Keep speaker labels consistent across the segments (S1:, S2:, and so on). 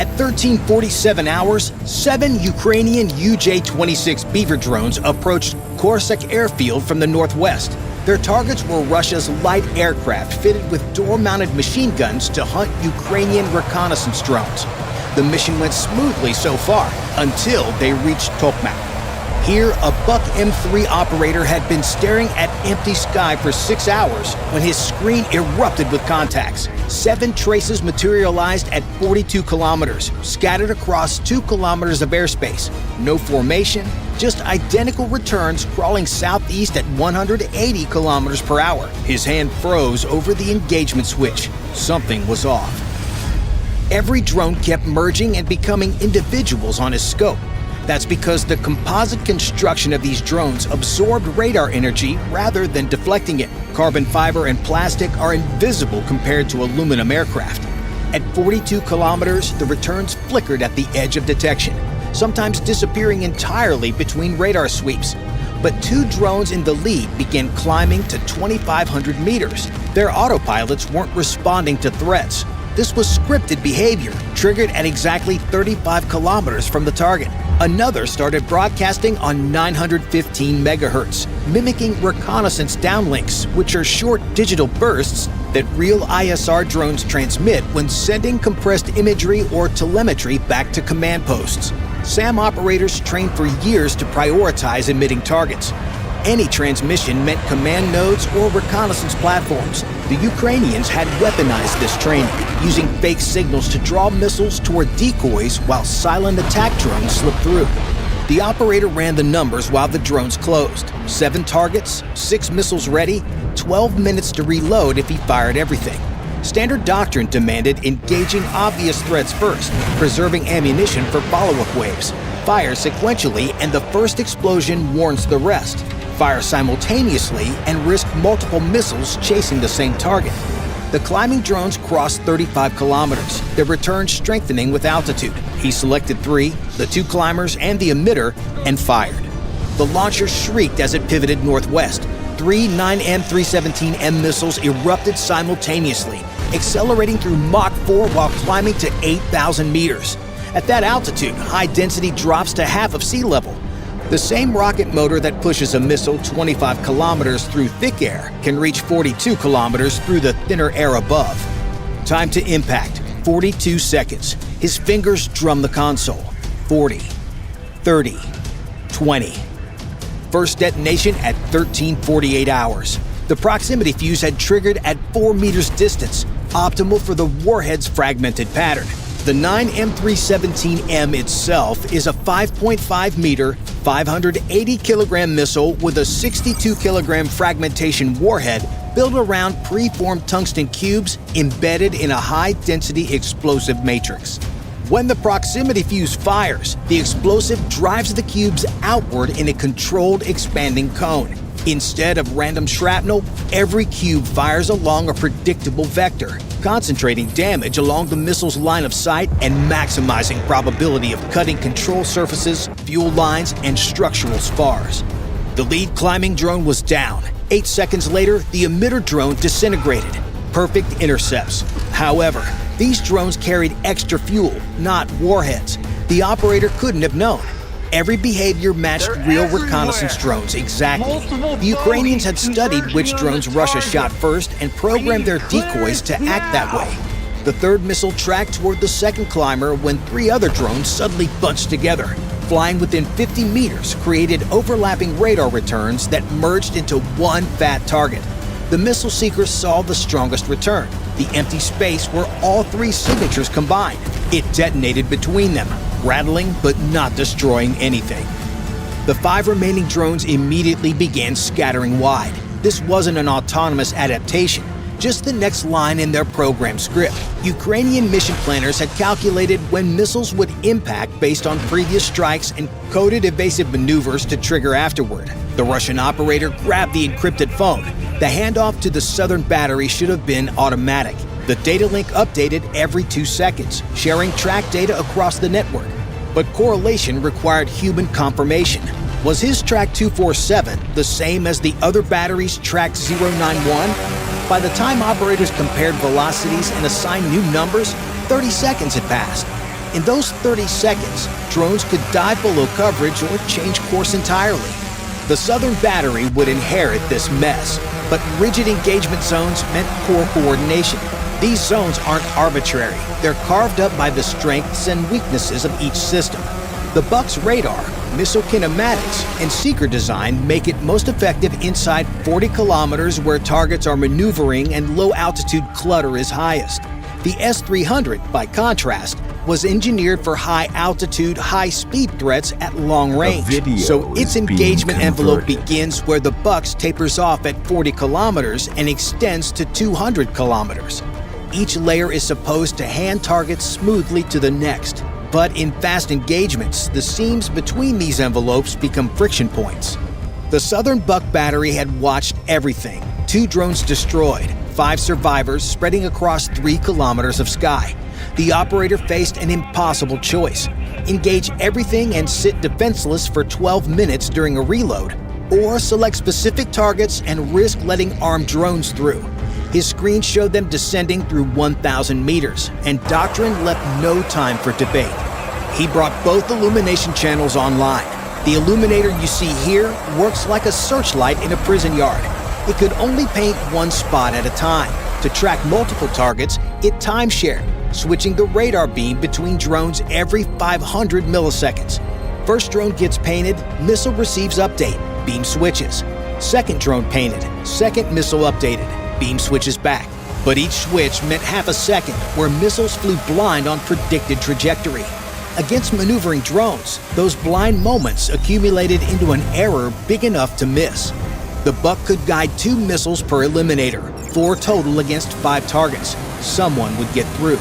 S1: At 13:47 hours, 7 Ukrainian UJ-26 Beaver drones approached Korsak airfield from the northwest. Their targets were Russia's light aircraft fitted with door-mounted machine guns to hunt Ukrainian reconnaissance drones. The mission went smoothly so far, until they reached Tokmak. Here, a Buck M3 operator had been staring at empty sky for 6 hours when his screen erupted with contacts. 7 traces materialized at 42 kilometers, scattered across 2 kilometers of airspace. No formation, just identical returns crawling southeast at 180 kilometers per hour. His hand froze over the engagement switch. Something was off. Every drone kept merging and becoming individuals on his scope. That's because the composite construction of these drones absorbed radar energy rather than deflecting it. Carbon fiber and plastic are invisible compared to aluminum aircraft. At 42 kilometers, the returns flickered at the edge of detection, sometimes disappearing entirely between radar sweeps. But 2 drones in the lead began climbing to 2,500 meters. Their autopilots weren't responding to threats. This was scripted behavior, triggered at exactly 35 kilometers from the target. Another started broadcasting on 915 megahertz, mimicking reconnaissance downlinks, which are short digital bursts that real ISR drones transmit when sending compressed imagery or telemetry back to command posts. SAM operators trained for years to prioritize emitting targets. Any transmission meant command nodes or reconnaissance platforms. The Ukrainians had weaponized this training, using fake signals to draw missiles toward decoys while silent attack drones slipped through. The operator ran the numbers while the drones closed. 7 targets, 6 missiles ready, 12 minutes to reload if he fired everything. Standard doctrine demanded engaging obvious threats first, preserving ammunition for follow-up waves. Fire sequentially, and the first explosion warns the rest. Fire simultaneously and risk multiple missiles chasing the same target. The climbing drones crossed 35 kilometers, their return strengthening with altitude. He selected 3, the 2 climbers and the emitter, and fired. The launcher shrieked as it pivoted northwest. 3 9M317M missiles erupted simultaneously, accelerating through Mach 4 while climbing to 8,000 meters. At that altitude, high density drops to half of sea level. The same rocket motor that pushes a missile 25 kilometers through thick air can reach 42 kilometers through the thinner air above. Time to impact, 42 seconds. His fingers drum the console. 40, 30, 20. First detonation at 13:48 hours. The proximity fuse had triggered at 4 meters distance, optimal for the warhead's fragmented pattern. The 9M317M itself is a 5.5 meter, 580 kilogram missile with a 62 kilogram fragmentation warhead built around preformed tungsten cubes embedded in a high-density explosive matrix. When the proximity fuse fires, the explosive drives the cubes outward in a controlled expanding cone. Instead of random shrapnel, every cube fires along a predictable vector, concentrating damage along the missile's line of sight and maximizing probability of cutting control surfaces, fuel lines, and structural spars. The lead climbing drone was down. 8 seconds later, the emitter drone disintegrated. Perfect intercepts. However, these drones carried extra fuel, not warheads. The operator couldn't have known. Every behavior matched real reconnaissance drones exactly. The Ukrainians had studied which drones Russia shot first and programmed their decoys to act that way. The 3rd missile tracked toward the 2nd climber when 3 other drones suddenly bunched together. Flying within 50 meters created overlapping radar returns that merged into one fat target. The missile seekers saw the strongest return, the empty space where all 3 signatures combined. It detonated between them, rattling but not destroying anything. The 5 remaining drones immediately began scattering wide. This wasn't an autonomous adaptation, just the next line in their program script. Ukrainian mission planners had calculated when missiles would impact based on previous strikes and coded evasive maneuvers to trigger afterward. The Russian operator grabbed the encrypted phone. The handoff to the southern battery should have been automatic. The data link updated every 2 seconds, sharing track data across the network. But correlation required human confirmation. Was his track 247 the same as the other battery's track 091? By the time operators compared velocities and assigned new numbers, 30 seconds had passed. In those 30 seconds, drones could dive below coverage or change course entirely. The southern battery would inherit this mess, but rigid engagement zones meant poor coordination. These zones aren't arbitrary. They're carved up by the strengths and weaknesses of each system. The Buck's radar, missile kinematics, and seeker design make it most effective inside 40 kilometers where targets are maneuvering and low-altitude clutter is highest. The S-300, by contrast, was engineered for high-altitude, high-speed threats at long range. So its engagement envelope begins where the Buck's tapers off at 40 kilometers and extends to 200 kilometers. Each layer is supposed to hand targets smoothly to the next. But in fast engagements, the seams between these envelopes become friction points. The Southern Buck battery had watched everything. 2 drones destroyed, 5 survivors spreading across 3 kilometers of sky. The operator faced an impossible choice: engage everything and sit defenseless for 12 minutes during a reload, or select specific targets and risk letting armed drones through. His screen showed them descending through 1,000 meters, and doctrine left no time for debate. He brought both illumination channels online. The illuminator you see here works like a searchlight in a prison yard. It could only paint one spot at a time. To track multiple targets, it time-shared, switching the radar beam between drones every 500 milliseconds. First drone gets painted, missile receives update, beam switches. Second drone painted, second missile updated, beam switches back. But each switch meant half a second where missiles flew blind on predicted trajectory. Against maneuvering drones, those blind moments accumulated into an error big enough to miss. The Buck could guide 2 missiles per eliminator, 4 total against 5 targets. Someone would get through.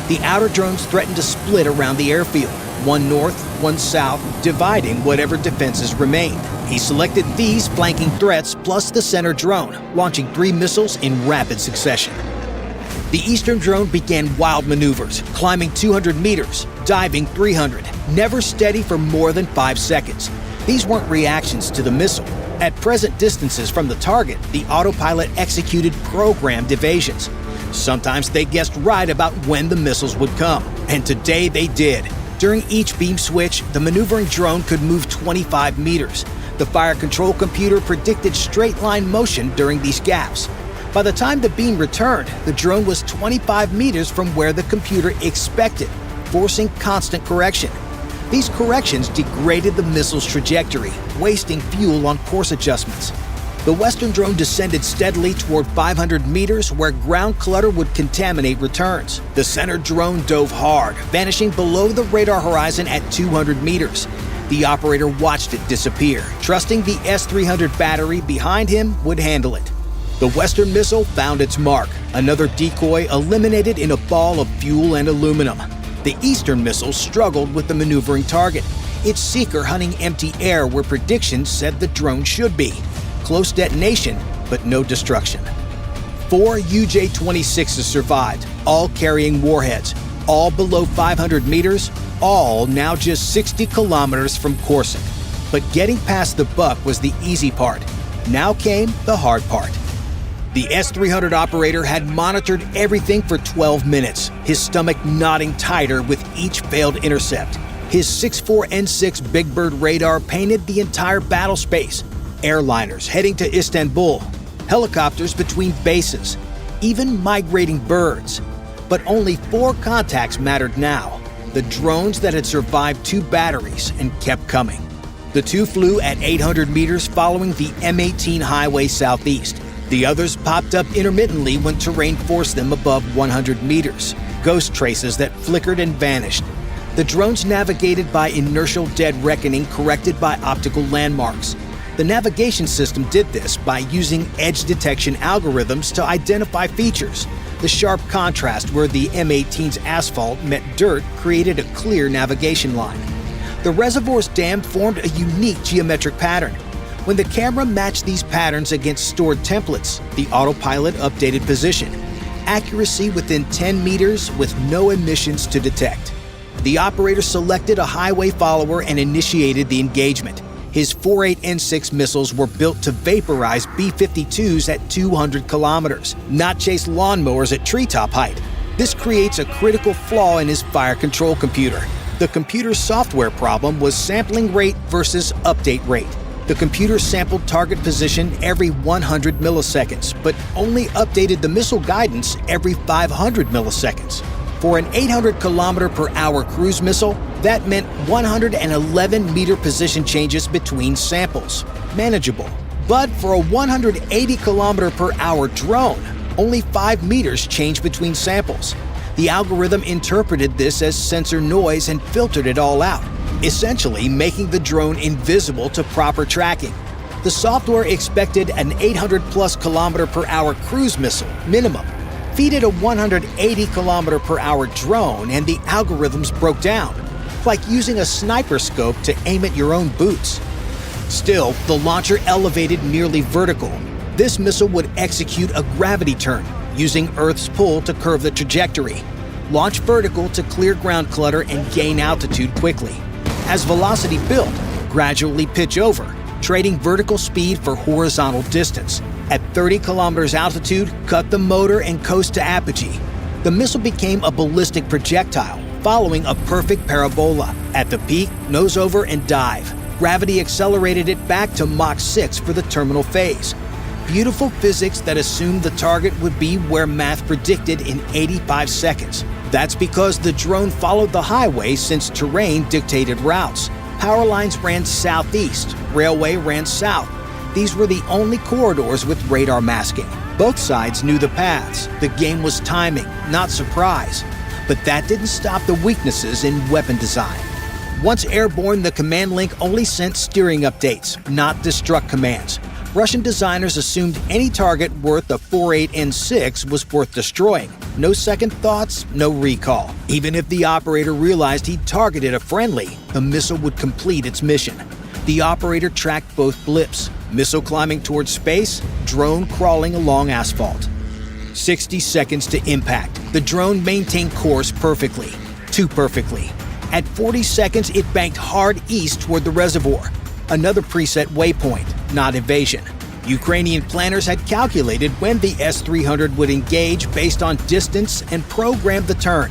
S1: The outer drones threatened to split around the airfield, one north, one south, dividing whatever defenses remained. He selected these flanking threats plus the center drone, launching 3 missiles in rapid succession. The eastern drone began wild maneuvers, climbing 200 meters, diving 300, never steady for more than 5 seconds. These weren't reactions to the missile. At present distances from the target, the autopilot executed programmed evasions. Sometimes they guessed right about when the missiles would come, and today they did. During each beam switch, the maneuvering drone could move 25 meters. The fire control computer predicted straight-line motion during these gaps. By the time the beam returned, the drone was 25 meters from where the computer expected, forcing constant correction. These corrections degraded the missile's trajectory, wasting fuel on course adjustments. The western drone descended steadily toward 500 meters where ground clutter would contaminate returns. The center drone dove hard, vanishing below the radar horizon at 200 meters. The operator watched it disappear, trusting the S-300 battery behind him would handle it. The western missile found its mark, another decoy eliminated in a ball of fuel and aluminum. The eastern missile struggled with the maneuvering target, its seeker hunting empty air where predictions said the drone should be. Close detonation, but no destruction. 4 UJ-26s survived, all carrying warheads, all below 500 meters, all now just 60 kilometers from Korsak. But getting past the Buck was the easy part. Now came the hard part. The S-300 operator had monitored everything for 12 minutes, his stomach knotting tighter with each failed intercept. His 6.4 N6 Big Bird radar painted the entire battle space. Airliners heading to Istanbul, helicopters between bases, even migrating birds. But only 4 contacts mattered now, the drones that had survived 2 batteries and kept coming. The 2 flew at 800 meters following the M18 highway southeast. The others popped up intermittently when terrain forced them above 100 meters, ghost traces that flickered and vanished. The drones navigated by inertial dead reckoning corrected by optical landmarks. The navigation system did this by using edge detection algorithms to identify features. The sharp contrast where the M18's asphalt met dirt created a clear navigation line. The reservoir's dam formed a unique geometric pattern. When the camera matched these patterns against stored templates, the autopilot updated position. Accuracy within 10 meters with no emissions to detect. The operator selected a highway follower and initiated the engagement. His 4.8 N6 missiles were built to vaporize B-52s at 200 kilometers, not chase lawnmowers at treetop height. This creates a critical flaw in his fire control computer. The computer's software problem was sampling rate versus update rate. The computer sampled target position every 100 milliseconds, but only updated the missile guidance every 500 milliseconds. For an 800 km/h cruise missile, that meant 111 meter position changes between samples. Manageable. But for a 180 km/h drone, only 5 meters change between samples. The algorithm interpreted this as sensor noise and filtered it all out, essentially making the drone invisible to proper tracking. The software expected an 800+ km/h cruise missile minimum. Feed it a 180 km/h drone and the algorithms broke down, like using a sniper scope to aim at your own boots. Still, the launcher elevated nearly vertical. This missile would execute a gravity turn, using Earth's pull to curve the trajectory. Launch vertical to clear ground clutter and gain altitude quickly. As velocity built, gradually pitch over, trading vertical speed for horizontal distance. At 30 kilometers altitude, cut the motor and coast to apogee. The missile became a ballistic projectile, following a perfect parabola. At the peak, nose over and dive. Gravity accelerated it back to Mach 6 for the terminal phase. Beautiful physics that assumed the target would be where math predicted in 85 seconds. That's because the drone followed the highway since terrain dictated routes. Power lines ran southeast, railway ran south. These were the only corridors with radar masking. Both sides knew the paths. The game was timing, not surprise. But that didn't stop the weaknesses in weapon design. Once airborne, the command link only sent steering updates, not destruct commands. Russian designers assumed any target worth a 48N6 was worth destroying. No second thoughts, no recall. Even if the operator realized he'd targeted a friendly, the missile would complete its mission. The operator tracked both blips, missile climbing towards space, drone crawling along asphalt. 60 seconds to impact. The drone maintained course perfectly. Too perfectly. At 40 seconds, it banked hard east toward the reservoir. Another preset waypoint, not evasion. Ukrainian planners had calculated when the S-300 would engage based on distance and programmed the turn.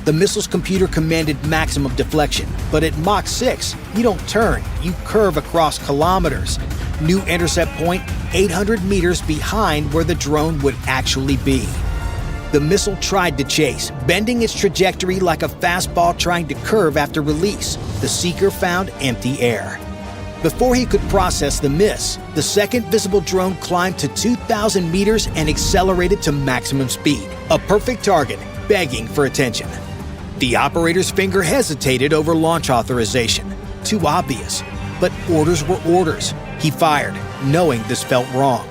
S1: The missile's computer commanded maximum deflection, but at Mach 6, you don't turn, you curve across kilometers. New intercept point 800 meters behind where the drone would actually be. The missile tried to chase, bending its trajectory like a fastball trying to curve after release. The seeker found empty air. Before he could process the miss, the second visible drone climbed to 2,000 meters and accelerated to maximum speed. A perfect target, begging for attention. The operator's finger hesitated over launch authorization. Too obvious. But orders were orders. He fired, knowing this felt wrong.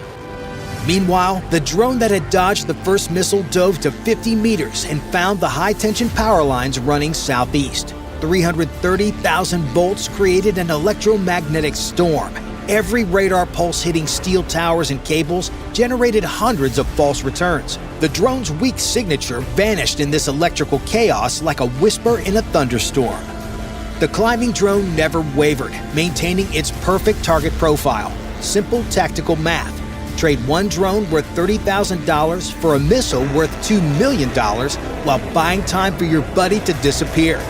S1: Meanwhile, the drone that had dodged the first missile dove to 50 meters and found the high-tension power lines running southeast. 330,000 volts created an electromagnetic storm. Every radar pulse hitting steel towers and cables generated hundreds of false returns. The drone's weak signature vanished in this electrical chaos like a whisper in a thunderstorm. The climbing drone never wavered, maintaining its perfect target profile. Simple tactical math. Trade one drone worth $30,000 for a missile worth $2 million while buying time for your buddy to disappear.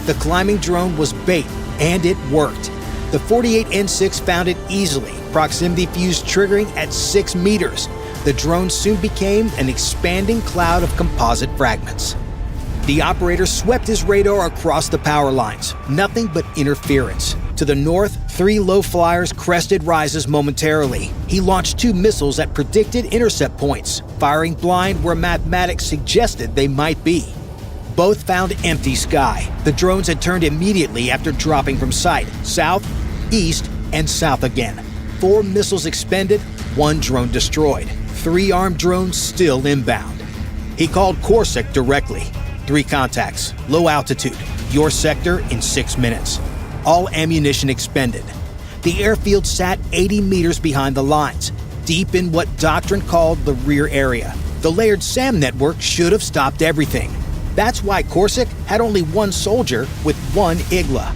S1: The climbing drone was bait, and it worked. The 48N6 found it easily, proximity fuse triggering at 6 meters. The drone soon became an expanding cloud of composite fragments. The operator swept his radar across the power lines. Nothing but interference. To the north, 3 low flyers crested rises momentarily. He launched 2 missiles at predicted intercept points, firing blind where mathematics suggested they might be. Both found empty sky. The drones had turned immediately after dropping from sight. South, east, and south again. 4 missiles expended, 1 drone destroyed. 3 armed drones still inbound. He called Corsic directly. 3 contacts, low altitude, your sector in 6 minutes. All ammunition expended. The airfield sat 80 meters behind the lines, deep in what doctrine called the rear area. The layered SAM network should have stopped everything. That's why Corsic had only 1 soldier with 1 IGLA.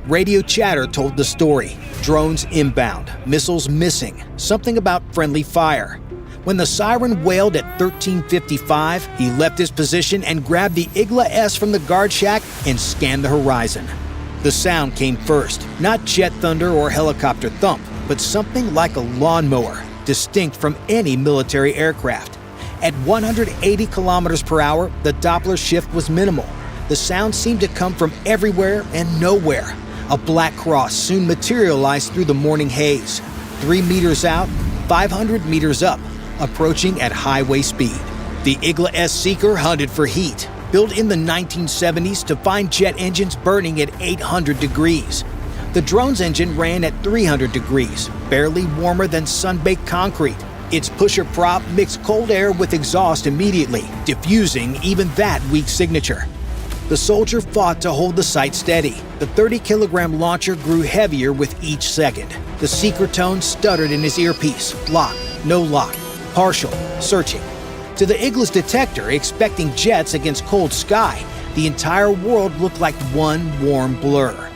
S1: Radio chatter told the story. Drones inbound, missiles missing, something about friendly fire. When the siren wailed at 13:55, he left his position and grabbed the Igla-S from the guard shack and scanned the horizon. The sound came first, not jet thunder or helicopter thump, but something like a lawnmower, distinct from any military aircraft. At 180 kilometers per hour, the Doppler shift was minimal. The sound seemed to come from everywhere and nowhere. A black cross soon materialized through the morning haze. 3 meters out, 500 meters up, approaching at highway speed. The Igla-S Seeker hunted for heat, built in the 1970s to find jet engines burning at 800 degrees. The drone's engine ran at 300 degrees, barely warmer than sun-baked concrete. Its pusher prop mixed cold air with exhaust immediately, diffusing even that weak signature. The soldier fought to hold the sight steady. The 30-kilogram launcher grew heavier with each second. The Seeker tone stuttered in his earpiece. Lock, no lock, partial, searching. To the Igla's detector, expecting jets against cold sky, the entire world looked like one warm blur.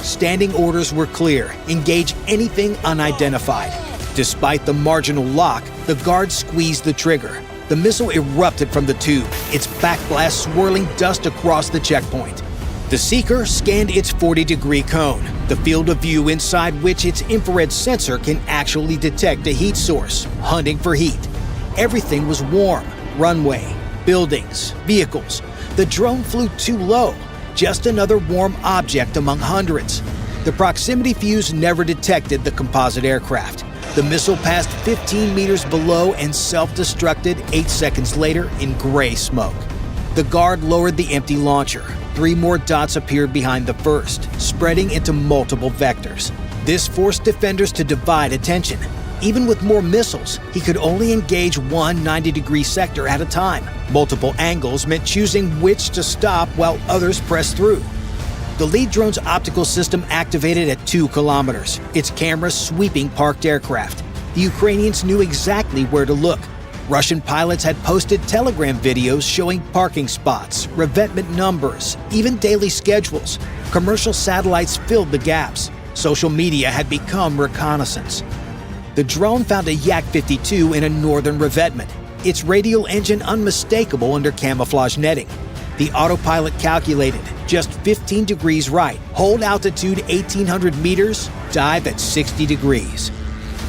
S1: Standing orders were clear: engage anything unidentified. Despite the marginal lock, the guard squeezed the trigger. The missile erupted from the tube, its backblast swirling dust across the checkpoint. The Seeker scanned its 40-degree cone, the field of view inside which its infrared sensor can actually detect a heat source, hunting for heat. Everything was warm: runway, buildings, vehicles. The drone flew too low, just another warm object among hundreds. The proximity fuse never detected the composite aircraft. The missile passed 15 meters below and self-destructed 8 seconds later in gray smoke. The guard lowered the empty launcher. 3 more dots appeared behind the first, spreading into multiple vectors. This forced defenders to divide attention. Even with more missiles, he could only engage one 90-degree sector at a time. Multiple angles meant choosing which to stop while others pressed through. The lead drone's optical system activated at 2 kilometers, its cameras sweeping parked aircraft. The Ukrainians knew exactly where to look. Russian pilots had posted telegram videos showing parking spots, revetment numbers, even daily schedules. Commercial satellites filled the gaps. Social media had become reconnaissance. The drone found a Yak-52 in a northern revetment, its radial engine unmistakable under camouflage netting. The autopilot calculated just 15 degrees right, hold altitude 1,800 meters, dive at 60 degrees.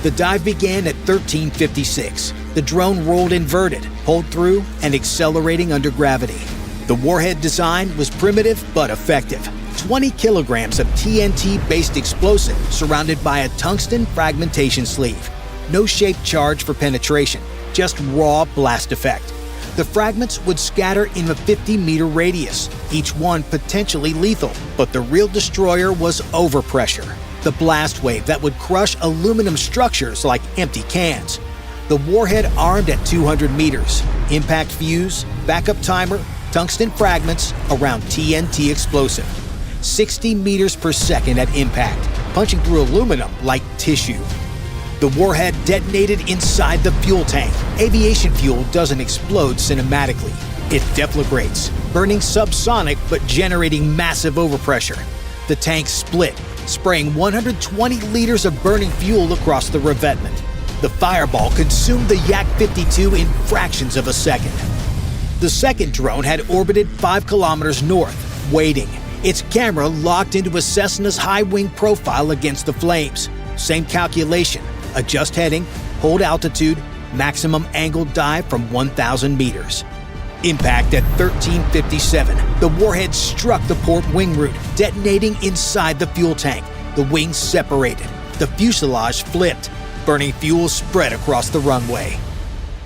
S1: The dive began at 13:56. The drone rolled inverted, pulled through, and accelerating under gravity. The warhead design was primitive but effective. 20 kilograms of TNT-based explosive surrounded by a tungsten fragmentation sleeve. No shaped charge for penetration, just raw blast effect. The fragments would scatter in a 50-meter radius, each one potentially lethal. But the real destroyer was overpressure, the blast wave that would crush aluminum structures like empty cans. The warhead armed at 200 meters, impact fuse, backup timer, tungsten fragments around TNT explosive. 60 meters per second at impact, punching through aluminum like tissue. The warhead detonated inside the fuel tank. Aviation fuel doesn't explode cinematically. It deflagrates, burning subsonic but generating massive overpressure. The tank split, spraying 120 liters of burning fuel across the revetment. The fireball consumed the Yak-52 in fractions of a second. The second drone had orbited 5 kilometers north, waiting, its camera locked into a Cessna's high-wing profile against the flames. Same calculation. Adjust heading, hold altitude, maximum angle dive from 1,000 meters. Impact at 13:57. The warhead struck the port wing root, detonating inside the fuel tank. The wings separated. The fuselage flipped. Burning fuel spread across the runway.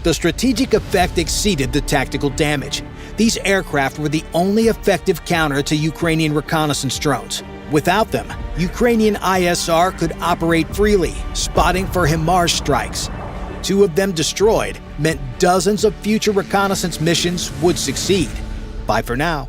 S1: The strategic effect exceeded the tactical damage. These aircraft were the only effective counter to Ukrainian reconnaissance drones. Without them, Ukrainian ISR could operate freely, spotting for HIMARS strikes. 2 of them destroyed meant dozens of future reconnaissance missions would succeed. Bye for now.